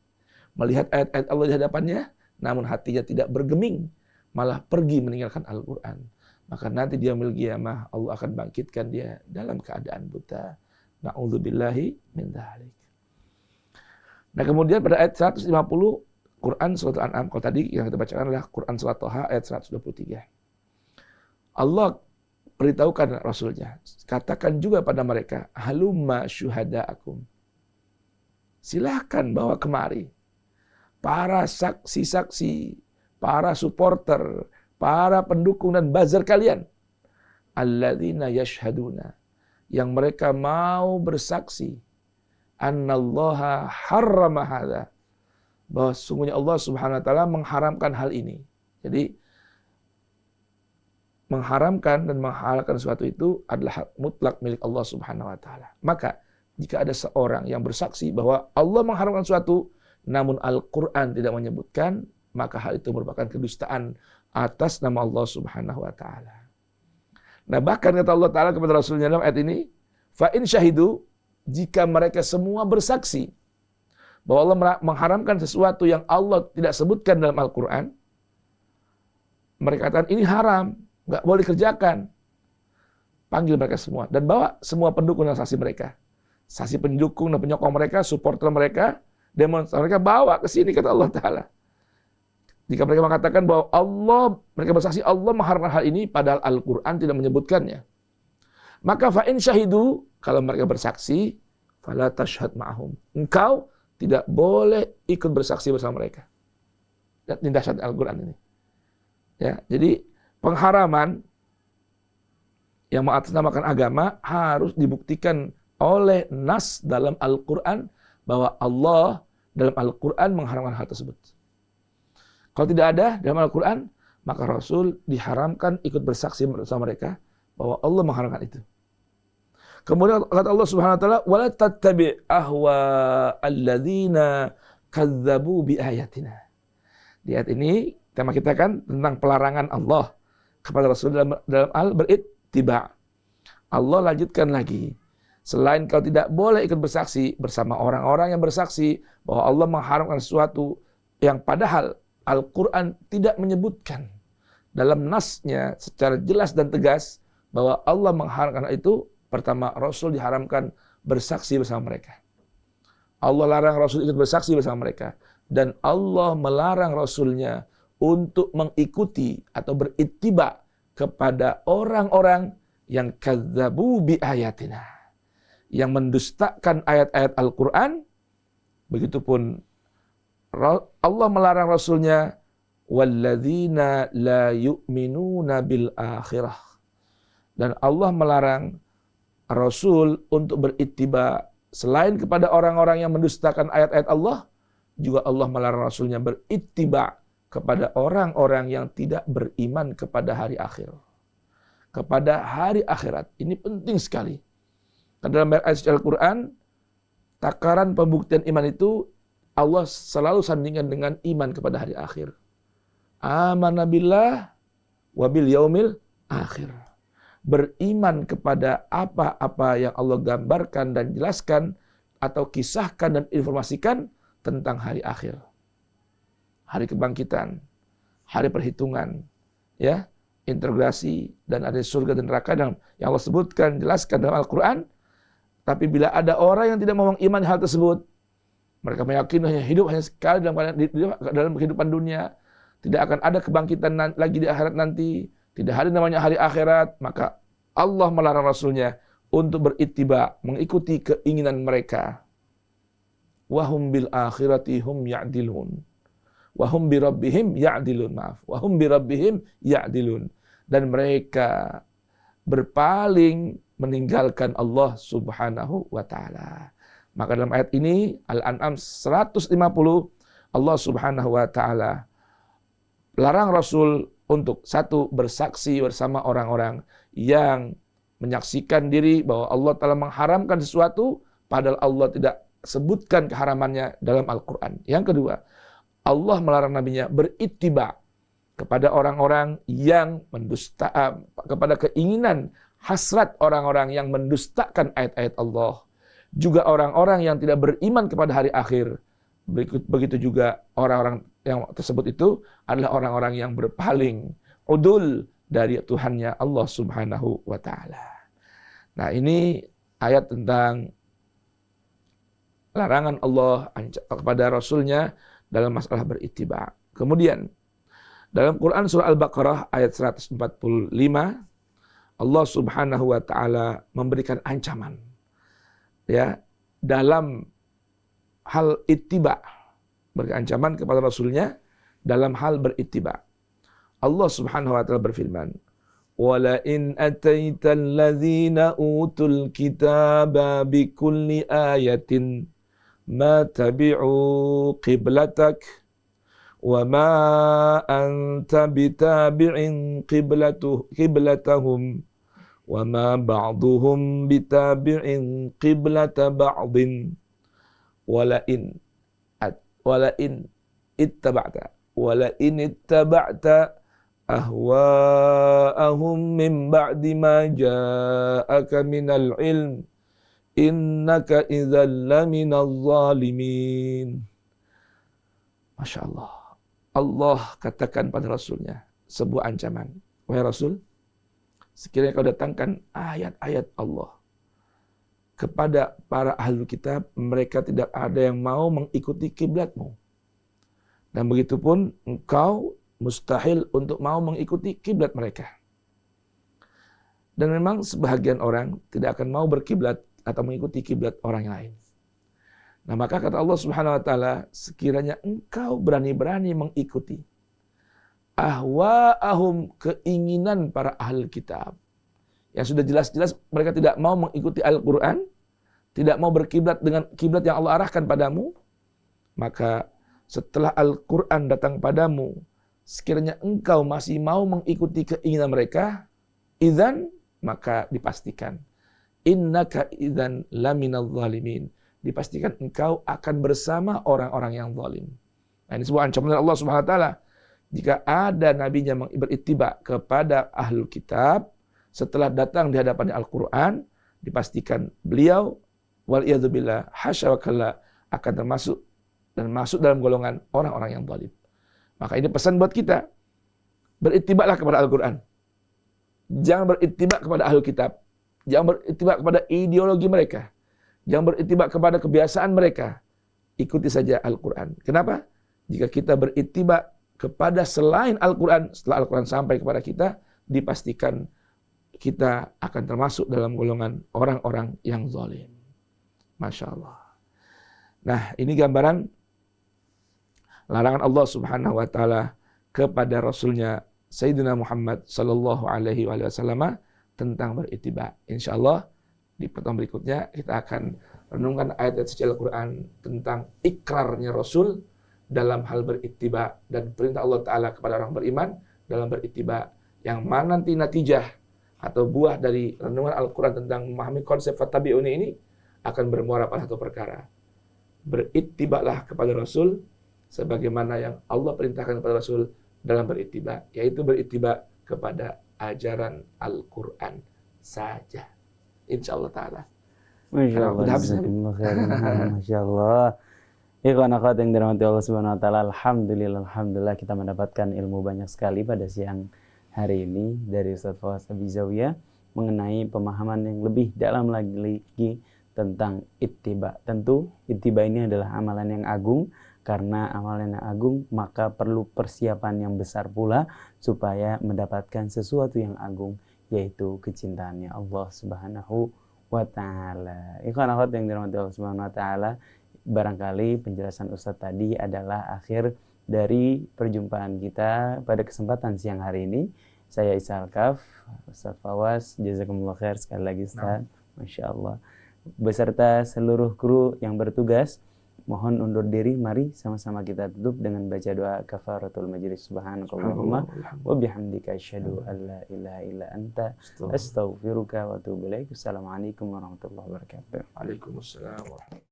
Melihat ayat-ayat Allah di hadapannya, namun hatinya tidak bergeming, malah pergi meninggalkan Al-Quran. Maka nanti dia yaumil qiyamah, Allah akan bangkitkan dia dalam keadaan buta. Na'udzubillahi min dzalik. Nah kemudian pada ayat 150, Quran surat Al-An'am, kalau tadi yang kita bacakan adalah Quran surat Thaha ayat 123. Allah beritahukan Rasulnya, katakan juga pada mereka, halumma syuhada'akum. Silahkan bawa kemari para saksi-saksi, para supporter, para pendukung dan buzzer kalian. Alladzina yashhaduna, yang mereka mau bersaksi, annallaha harrama hadza, bahwa sungguhnya Allah Subhanahu wa taala mengharamkan hal ini. Jadi mengharamkan dan menghalalkan sesuatu itu adalah hak mutlak milik Allah Subhanahu wa taala. Maka jika ada seorang yang bersaksi bahwa Allah mengharamkan sesuatu, namun Al-Quran tidak menyebutkan, maka hal itu merupakan kedustaan atas nama Allah Subhanahu wa ta'ala. Nah bahkan kata Allah Ta'ala kepada Rasulnya dalam ayat ini, fa in syahidu, jika mereka semua bersaksi bahwa Allah mengharamkan sesuatu yang Allah tidak sebutkan dalam Al-Quran, mereka katakan ini haram, nggak boleh dikerjakan. Panggil mereka semua dan bawa semua pendukung dan saksi mereka. Saksi pendukung dan penyokong mereka, supporter mereka, demonstran mereka, bawa ke sini kata Allah Ta'ala. Jika mereka mengatakan bahwa mereka bersaksi Allah mengharamkan hal ini, padahal Al-Quran tidak menyebutkannya. Maka fa'in syahidu, kalau mereka bersaksi, fala tashhad ma'ahum. Engkau tidak boleh ikut bersaksi bersama mereka. Ini dahsyat Al-Quran ini. Ya, jadi pengharaman yang mengatasnamakan agama harus dibuktikan oleh nas dalam Al-Quran bahwa Allah dalam Al-Quran mengharamkan hal tersebut. Kalau tidak ada dalam Al-Quran, maka Rasul diharamkan ikut bersaksi bersama mereka bahwa Allah mengharamkan itu. Kemudian kata Allah Subhanahu wa taala, "Wala tattabi' ahwa alladzina kadzdzabu bi ayatina." Di ayat ini tema kita kan tentang pelarangan Allah kepada Rasul dalam hal berittiba'. Allah lanjutkan lagi, selain kau tidak boleh ikut bersaksi bersama orang-orang yang bersaksi bahwa Allah mengharamkan sesuatu yang padahal Al-Quran tidak menyebutkan dalam nasnya secara jelas dan tegas bahwa Allah mengharamkan itu. Pertama, Rasul diharamkan bersaksi bersama mereka. Allah larang Rasul ikut bersaksi bersama mereka. Dan Allah melarang Rasulnya untuk mengikuti atau berittiba kepada orang-orang yang kadzdzabu bi ayatina, yang mendustakan ayat-ayat Al-Quran. Begitupun Allah melarang Rasulnya, walladzina la yu'minuna bil akhirah. Dan Allah melarang Rasul untuk berittiba selain kepada orang-orang yang mendustakan ayat-ayat Allah, juga Allah melarang Rasulnya berittiba kepada orang-orang yang tidak beriman kepada hari akhir. Kepada hari akhirat. Ini penting sekali. Karena dalam ayat Al-Quran, takaran pembuktian iman itu Allah selalu sandingkan dengan iman kepada hari akhir. Amanna billah wa bil yaumil akhir. Beriman kepada apa-apa yang Allah gambarkan dan jelaskan atau kisahkan dan informasikan tentang hari akhir. Hari kebangkitan, hari perhitungan, ya, integrasi, dan ada surga dan neraka yang Allah sebutkan, jelaskan dalam Al-Quran. Tapi bila ada orang yang tidak mau mengiman hal tersebut, mereka meyakini hanya hidup hanya sekali dalam kehidupan dunia, tidak akan ada kebangkitan lagi di akhirat nanti, tidak ada namanya hari akhirat, maka Allah melarang Rasulnya untuk berittiba, mengikuti keinginan mereka. Wahum bil akhirati hum ya'dilun. Wahum bi rabbihim ya'dilun. Wahum bi rabbihim ya'dilun. Dan mereka berpaling meninggalkan Allah Subhanahu wa taala. Maka dalam ayat ini Al-An'am 150 Allah Subhanahu wa taala larang Rasul untuk satu, bersaksi bersama orang-orang yang menyaksikan diri bahwa Allah telah mengharamkan sesuatu padahal Allah tidak sebutkan keharamannya dalam Al-Quran. Yang kedua, Allah melarang nabinya berittiba kepada orang-orang yang kepada keinginan hasrat orang-orang yang mendustakan ayat-ayat Allah. Juga orang-orang yang tidak beriman kepada hari akhir. Begitu juga orang-orang yang tersebut itu adalah orang-orang yang berpaling udul dari Tuhannya Allah Subhanahu wa taala. Nah, ini ayat tentang larangan Allah kepada Rasulnya dalam masalah berittiba. Kemudian dalam Quran surah Al-Baqarah ayat 145 Allah Subhanahu wa taala memberikan ancaman, ya, dalam hal ittiba, berancaman kepada Rasulnya dalam hal berittiba. Allah Subhanahu wa taala berfirman, "Wala in ataital ladzina utul kitaba bikulli ayatin ma tabi'u qiblatak wa ma anta bitabi'in qiblatahum wa ma ba'duhum bitabi'in qiblata ba'din wala in ittaba'ta ahwa'ahum min ba'di ma ja'aka minal ilm innaka idzal laminaz zalimin." Masya Allah. Allah katakan pada Rasulnya sebuah ancaman. Wahai Rasul, sekiranya kau datangkan ayat-ayat Allah kepada para ahli kitab, mereka tidak ada yang mau mengikuti kiblatmu. Dan begitupun engkau mustahil untuk mau mengikuti kiblat mereka. Dan memang sebahagian orang tidak akan mau berkiblat atau mengikuti kiblat orang lain. Nah, maka kata Allah Subhanahu wa taala, sekiranya engkau berani-berani mengikuti ahwa'ahum, keinginan para ahli kitab, yang sudah jelas-jelas mereka tidak mau mengikuti Al-Quran, tidak mau berkiblat dengan kiblat yang Allah arahkan padamu, Maka setelah Al-Quran datang padamu, sekiranya engkau masih mau mengikuti keinginan mereka, idzan, maka dipastikan innaka idzan laminadh zalimin. Dipastikan engkau akan bersama orang-orang yang zalim. Nah, ini sebuah ancaman dari Allah Subhanahu wa taala. Jika ada nabinya berittiba kepada ahlul kitab setelah datang di hadapannya Al-Qur'an, dipastikan beliau wal iyadzubillah hasya wa kalla akan termasuk dan masuk dalam golongan orang-orang yang zalim. Maka ini pesan buat kita. Berittibalah kepada Al-Qur'an. Jangan berittiba kepada ahlul kitab. Jangan berittiba kepada ideologi mereka. Jangan berittiba kepada kebiasaan mereka. Ikuti saja Al-Quran. Kenapa? Jika kita berittiba kepada selain Al-Quran, setelah Al-Quran sampai kepada kita, dipastikan kita akan termasuk dalam golongan orang-orang yang zalim. Masya Allah. Nah, ini gambaran larangan Allah Subhanahu wa taala kepada Rasulnya Sayyidina Muhammad sallallahu alaihi wasallam tentang berittiba. Insyaallah di pertemuan berikutnya kita akan renungkan ayat-ayat suci Al-Quran tentang ikrarnya Rasul dalam hal berittiba dan perintah Allah Ta'ala kepada orang beriman dalam berittiba, yang mana nanti natijah atau buah dari renungan Al-Quran tentang memahami konsep fattabi'uni ini akan bermuara pada satu perkara. Berittibalah kepada Rasul sebagaimana yang Allah perintahkan kepada Rasul dalam berittiba, yaitu berittiba kepada ajaran Al-Quran saja. Insyaallah ta'ala. Masya Allah. Masya Allah. Ikhwan akhwat yang dirahmati Allah Subhanahu wa taala, alhamdulillah kita mendapatkan ilmu banyak sekali pada siang hari ini dari Ustaz Fawaz Abizawiyah mengenai pemahaman yang lebih dalam lagi tentang ittiba. Tentu ittiba ini adalah amalan yang agung. Karena amalan yang agung, maka perlu persiapan yang besar pula supaya mendapatkan sesuatu yang agung, yaitu kecintaannya Allah Subhanahu wa taala. Ikhwan akhwat yang dirahmati Allah Subhanahu wa taala, barangkali penjelasan Ustaz tadi adalah akhir dari perjumpaan kita pada kesempatan siang hari ini. Saya Isa Al-Kaf, Ustaz Fawaz, jazakumullah khair sekali lagi Ustaz. Masya Allah. Beserta seluruh kru yang bertugas, mohon undur diri, mari sama-sama kita tutup dengan baca doa kafaratul majlis. Subhanakallahumma wa bihamdika asyhadu an la ilaha illa anta astaghfiruka wa atubu ilaik. Assalamualaikum warahmatullahi wabarakatuh. Waalaikumsalam warahmatullahi wabarakatuh.